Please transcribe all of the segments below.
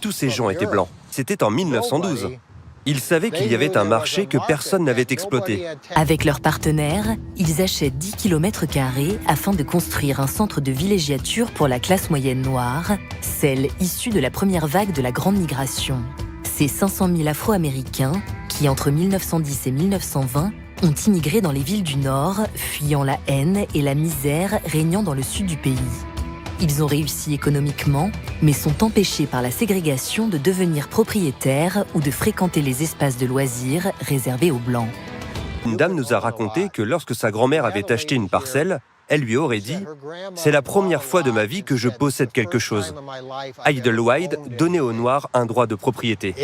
tous ces gens étaient blancs. C'était en 1912. Ils savaient qu'il y avait un marché que personne n'avait exploité. Avec leurs partenaires, ils achètent 10 km² afin de construire un centre de villégiature pour la classe moyenne noire, celle issue de la première vague de la Grande Migration. Ces 500 000 Afro-Américains qui, entre 1910 et 1920, ont immigré dans les villes du Nord, fuyant la haine et la misère régnant dans le sud du pays. Ils ont réussi économiquement, mais sont empêchés par la ségrégation de devenir propriétaires ou de fréquenter les espaces de loisirs réservés aux Blancs. Une dame nous a raconté que lorsque sa grand-mère avait acheté une parcelle, elle lui aurait dit « C'est la première fois de ma vie que je possède quelque chose ». Idlewild donnait aux Noirs un droit de propriété.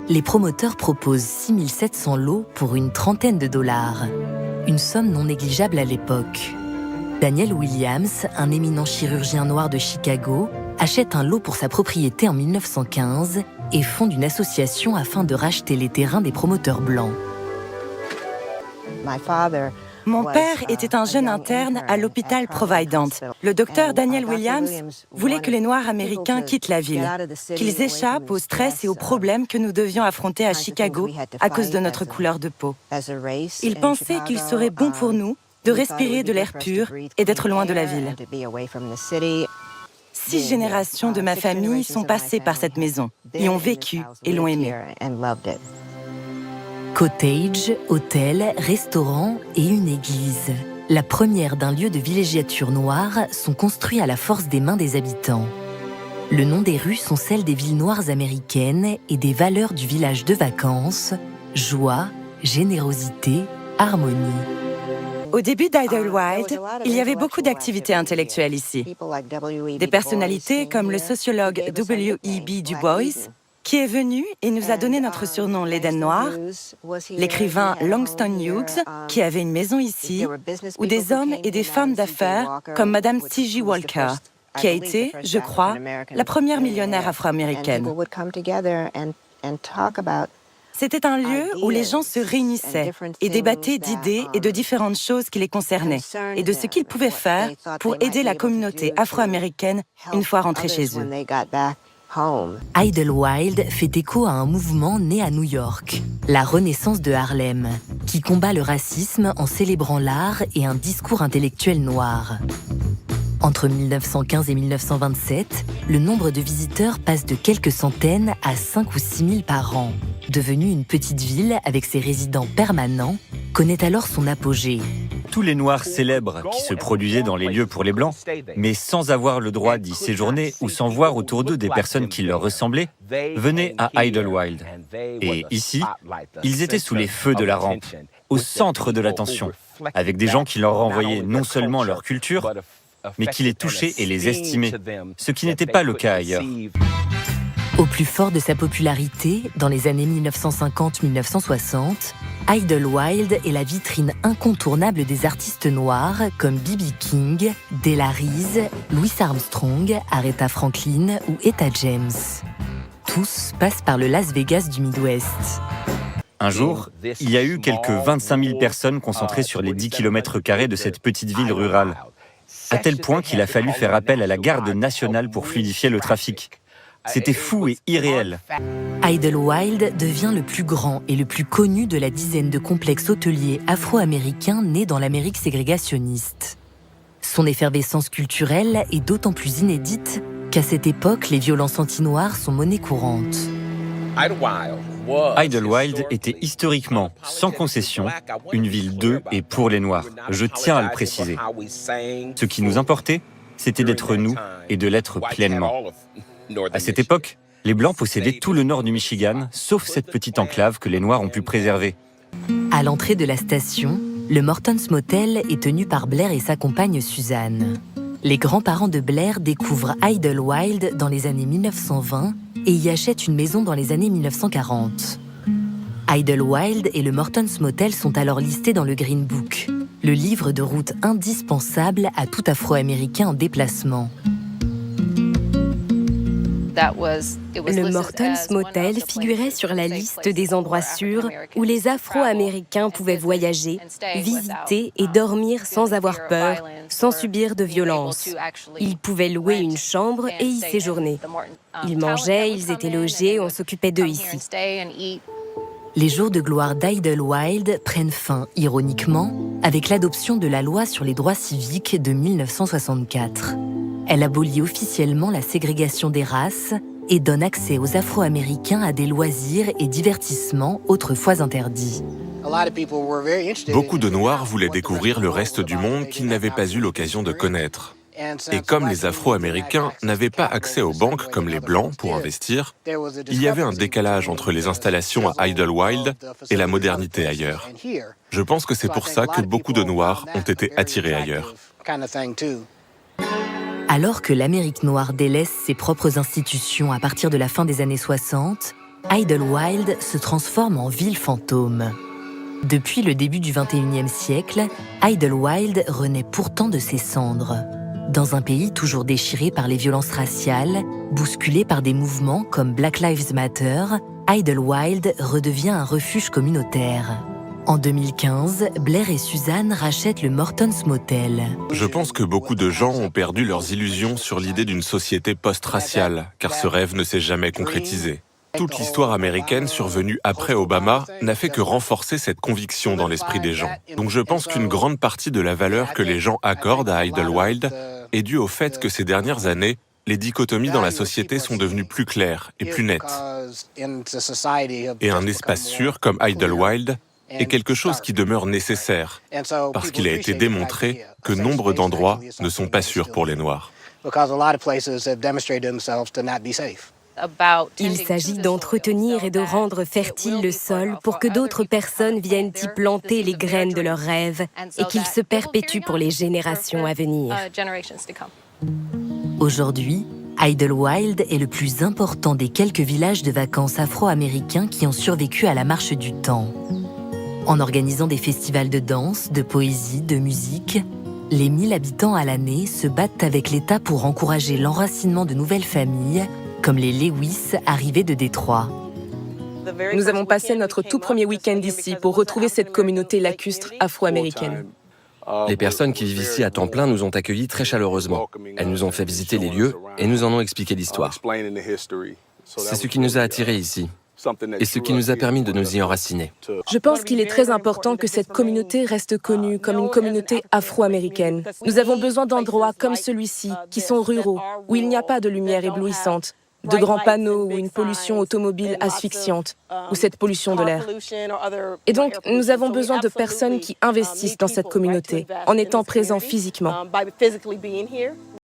Les promoteurs proposent 6 700 lots pour une trentaine de dollars. Une somme non négligeable à l'époque. Daniel Williams, un éminent chirurgien noir de Chicago, achète un lot pour sa propriété en 1915 et fonde une association afin de racheter les terrains des promoteurs blancs. Mon père était un jeune interne à l'hôpital Providence. Le docteur Daniel Williams voulait que les Noirs américains quittent la ville, qu'ils échappent au stress et aux problèmes que nous devions affronter à Chicago à cause de notre couleur de peau. Il pensait qu'il serait bon pour nous de respirer de l'air pur et d'être loin de la ville. 6 générations de ma famille sont passées par cette maison, y ont vécu et l'ont aimée. Cottage, hôtel, restaurant et une église. La première d'un lieu de villégiature noire sont construits à la force des mains des habitants. Le nom des rues sont celles des villes noires américaines et des valeurs du village de vacances, joie, générosité, harmonie. Au début d'Idlewild, il y avait beaucoup d'activités intellectuelles ici. Des personnalités comme le sociologue W.E.B. Du Bois, qui est venu et nous a donné notre surnom l'Éden Noir, l'écrivain Langston Hughes, qui avait une maison ici, ou des hommes et des femmes d'affaires comme Madame C.J. Walker, qui a été, je crois, la première millionnaire afro-américaine. C'était un lieu où les gens se réunissaient et débattaient d'idées et de différentes choses qui les concernaient et de ce qu'ils pouvaient faire pour aider la communauté afro-américaine une fois rentrés chez eux. Idlewild fait écho à un mouvement né à New York, la Renaissance de Harlem, qui combat le racisme en célébrant l'art et un discours intellectuel noir. Entre 1915 et 1927, le nombre de visiteurs passe de quelques centaines à 5 ou 6 000 par an. Devenue une petite ville avec ses résidents permanents, connaît alors son apogée. Tous les Noirs célèbres qui se produisaient dans les lieux pour les Blancs, mais sans avoir le droit d'y séjourner ou sans voir autour d'eux des personnes qui leur ressemblaient, venaient à Idlewild. Et ici, ils étaient sous les feux de la rampe, au centre de l'attention, avec des gens qui leur renvoyaient non seulement leur culture, mais qui les touchaient et les estimaient, ce qui n'était pas le cas ailleurs. Au plus fort de sa popularité, dans les années 1950-1960, Idlewild est la vitrine incontournable des artistes noirs comme B.B. King, Della Reese, Louis Armstrong, Aretha Franklin ou Etta James. Tous passent par le Las Vegas du Midwest. Un jour, il y a eu quelques 25 000 personnes concentrées sur les 10 km² de cette petite ville rurale, à tel point qu'il a fallu faire appel à la garde nationale pour fluidifier le trafic. C'était fou et irréel. Idlewild devient le plus grand et le plus connu de la dizaine de complexes hôteliers afro-américains nés dans l'Amérique ségrégationniste. Son effervescence culturelle est d'autant plus inédite qu'à cette époque, les violences anti-noirs sont monnaie courante. Idlewild était historiquement, sans concession, une ville d'eux et pour les Noirs. Je tiens à le préciser. Ce qui nous importait, c'était d'être nous et de l'être pleinement. À cette époque, les Blancs possédaient tout le nord du Michigan, sauf cette petite enclave que les Noirs ont pu préserver. À l'entrée de la station, le Morton's Motel est tenu par Blair et sa compagne Suzanne. Les grands-parents de Blair découvrent Idlewild dans les années 1920 et y achètent une maison dans les années 1940. Idlewild et le Morton's Motel sont alors listés dans le Green Book, le livre de route indispensable à tout Afro-Américain en déplacement. Le Morton's Motel figurait sur la liste des endroits sûrs où les Afro-Américains pouvaient voyager, visiter et dormir sans avoir peur, sans subir de violence. Ils pouvaient louer une chambre et y séjourner. Ils mangeaient, ils étaient logés, on s'occupait d'eux ici. Les jours de gloire d'Idlewild prennent fin, ironiquement, avec l'adoption de la loi sur les droits civiques de 1964. Elle abolit officiellement la ségrégation des races et donne accès aux Afro-Américains à des loisirs et divertissements autrefois interdits. Beaucoup de Noirs voulaient découvrir le reste du monde qu'ils n'avaient pas eu l'occasion de connaître. Et comme les Afro-Américains n'avaient pas accès aux banques comme les Blancs pour investir, il y avait un décalage entre les installations à Idlewild et la modernité ailleurs. Je pense que c'est pour ça que beaucoup de Noirs ont été attirés ailleurs. Alors que l'Amérique noire délaisse ses propres institutions à partir de la fin des années 60, Idlewild se transforme en ville fantôme. Depuis le début du XXIe siècle, Idlewild renaît pourtant de ses cendres. Dans un pays toujours déchiré par les violences raciales, bousculé par des mouvements comme Black Lives Matter, Idlewild redevient un refuge communautaire. En 2015, Blair et Suzanne rachètent le Morton's Motel. Je pense que beaucoup de gens ont perdu leurs illusions sur l'idée d'une société post-raciale, car ce rêve ne s'est jamais concrétisé. Toute l'histoire américaine survenue après Obama n'a fait que renforcer cette conviction dans l'esprit des gens. Donc je pense qu'une grande partie de la valeur que les gens accordent à Idlewild est due au fait que ces dernières années, les dichotomies dans la société sont devenues plus claires et plus nettes. Et un espace sûr comme Idlewild est quelque chose qui demeure nécessaire, parce qu'il a été démontré que nombre d'endroits ne sont pas sûrs pour les Noirs. Il s'agit d'entretenir et de rendre fertile le sol pour que d'autres personnes viennent y planter les graines de leurs rêves et qu'ils se perpétuent pour les générations à venir. Aujourd'hui, Idlewild est le plus important des quelques villages de vacances afro-américains qui ont survécu à la marche du temps. En organisant des festivals de danse, de poésie, de musique, les 1000 habitants à l'année se battent avec l'État pour encourager l'enracinement de nouvelles familles, comme les Lewis arrivés de Détroit. Nous avons passé notre tout premier week-end ici pour retrouver cette communauté lacustre afro-américaine. Les personnes qui vivent ici à temps plein nous ont accueillis très chaleureusement. Elles nous ont fait visiter les lieux et nous en ont expliqué l'histoire. C'est ce qui nous a attirés ici et ce qui nous a permis de nous y enraciner. Je pense qu'il est très important que cette communauté reste connue comme une communauté afro-américaine. Nous avons besoin d'endroits comme celui-ci, qui sont ruraux, où il n'y a pas de lumière éblouissante, de grands panneaux ou une pollution automobile asphyxiante, ou cette pollution de l'air. Et donc, nous avons besoin de personnes qui investissent dans cette communauté, en étant présents physiquement.